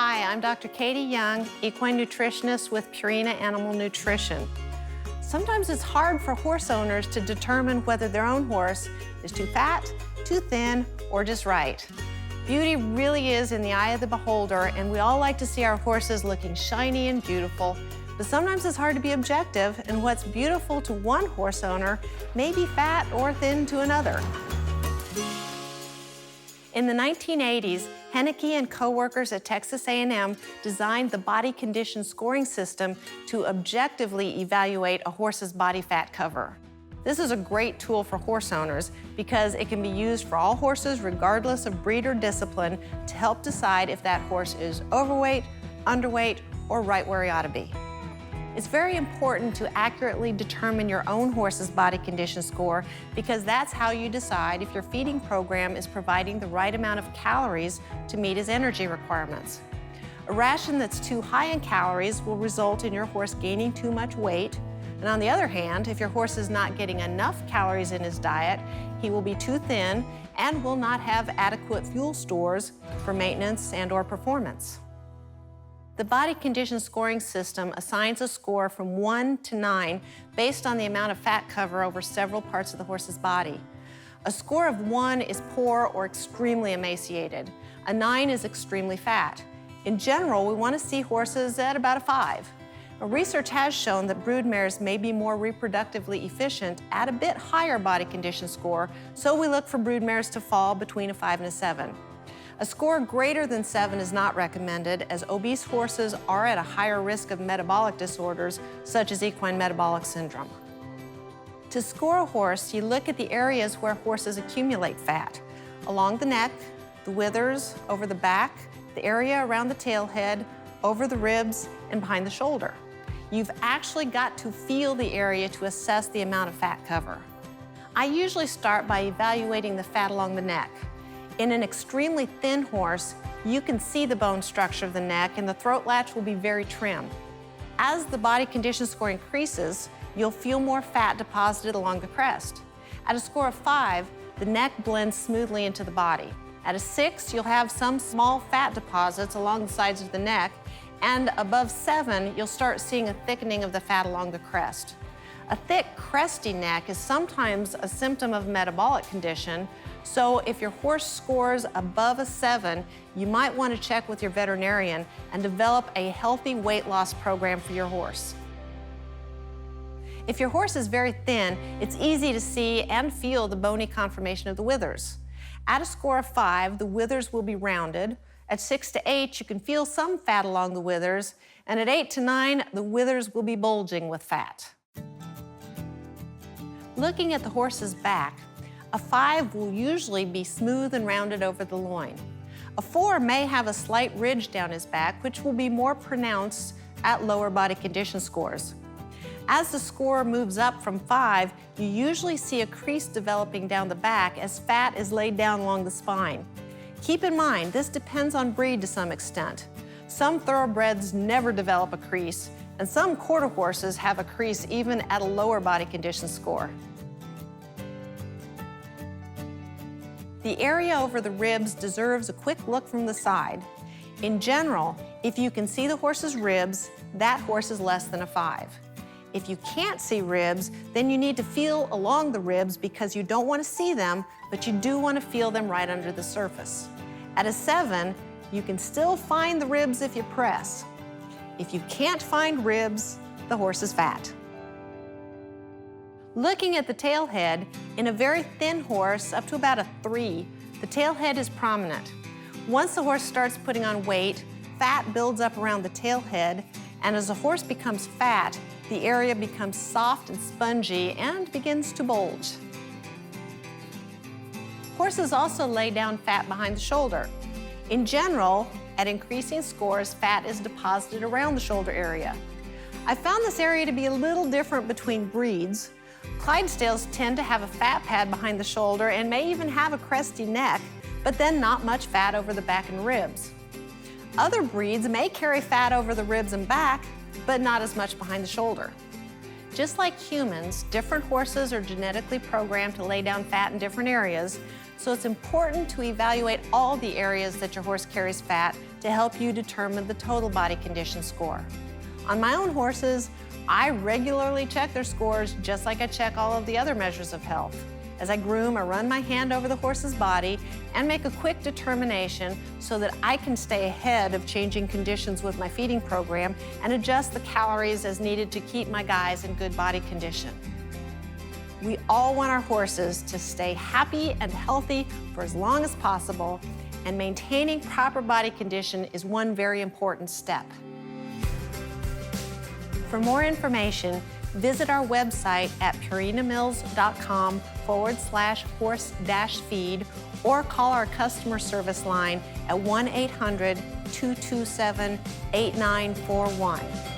Hi, I'm Dr. Katie Young, equine nutritionist with Purina Animal Nutrition. Sometimes it's hard for horse owners to determine whether their own horse is too fat, too thin, or just right. Beauty really is in the eye of the beholder, and we all like to see our horses looking shiny and beautiful, but sometimes it's hard to be objective, and what's beautiful to one horse owner may be fat or thin to another. In the 1980s, Henneke and co-workers at Texas A&M designed the body condition scoring system to objectively evaluate a horse's body fat cover. This is a great tool for horse owners because it can be used for all horses regardless of breed or discipline to help decide if that horse is overweight, underweight, or right where he ought to be. It's very important to accurately determine your own horse's body condition score because that's how you decide if your feeding program is providing the right amount of calories to meet his energy requirements. A ration that's too high in calories will result in your horse gaining too much weight. And on the other hand, if your horse is not getting enough calories in his diet, he will be too thin and will not have adequate fuel stores for maintenance and/or performance. The body condition scoring system assigns a score from 1 to 9 based on the amount of fat cover over several parts of the horse's body. A score of 1 is poor or extremely emaciated. A 9 is extremely fat. In general, we want to see horses at about a 5. Research has shown that broodmares may be more reproductively efficient at a bit higher body condition score, so we look for broodmares to fall between a 5 and a 7. A score greater than 7 is not recommended, as obese horses are at a higher risk of metabolic disorders, such as equine metabolic syndrome. To score a horse, you look at the areas where horses accumulate fat: along the neck, the withers, over the back, the area around the tailhead, over the ribs, and behind the shoulder. You've actually got to feel the area to assess the amount of fat cover. I usually start by evaluating the fat along the neck. In an extremely thin horse, you can see the bone structure of the neck and the throat latch will be very trim. As the body condition score increases, you'll feel more fat deposited along the crest. At a score of 5, the neck blends smoothly into the body. At a 6, you'll have some small fat deposits along the sides of the neck, and above 7, you'll start seeing a thickening of the fat along the crest. A thick, cresty neck is sometimes a symptom of metabolic condition, so if your horse scores above a 7, you might want to check with your veterinarian and develop a healthy weight loss program for your horse. If your horse is very thin, it's easy to see and feel the bony conformation of the withers. At a score of 5, the withers will be rounded. At 6 to 8, you can feel some fat along the withers, and at 8 to 9, the withers will be bulging with fat. Looking at the horse's back, a 5 will usually be smooth and rounded over the loin. A 4 may have a slight ridge down his back, which will be more pronounced at lower body condition scores. As the score moves up from 5, you usually see a crease developing down the back as fat is laid down along the spine. Keep in mind, this depends on breed to some extent. Some thoroughbreds never develop a crease, and some quarter horses have a crease even at a lower body condition score. The area over the ribs deserves a quick look from the side. In general, if you can see the horse's ribs, that horse is less than a 5. If you can't see ribs, then you need to feel along the ribs because you don't want to see them, but you do want to feel them right under the surface. At a 7, you can still find the ribs if you press. If you can't find ribs, the horse is fat. Looking at the tailhead, in a very thin horse, up to about a 3, the tailhead is prominent. Once the horse starts putting on weight, fat builds up around the tailhead, and as the horse becomes fat, the area becomes soft and spongy and begins to bulge. Horses also lay down fat behind the shoulder. In general, at increasing scores, fat is deposited around the shoulder area. I found this area to be a little different between breeds. Clydesdales tend to have a fat pad behind the shoulder and may even have a cresty neck, but then not much fat over the back and ribs. Other breeds may carry fat over the ribs and back, but not as much behind the shoulder. Just like humans, different horses are genetically programmed to lay down fat in different areas, So it's important to evaluate all the areas that your horse carries fat to help you determine the total body condition score. On my own horses, I regularly check their scores just like I check all of the other measures of health. As I groom, I run my hand over the horse's body and make a quick determination so that I can stay ahead of changing conditions with my feeding program and adjust the calories as needed to keep my guys in good body condition. We all want our horses to stay happy and healthy for as long as possible, and maintaining proper body condition is one very important step. For more information, visit our website at purinamills.com/horse-feed or call our customer service line at 1-800-227-8941.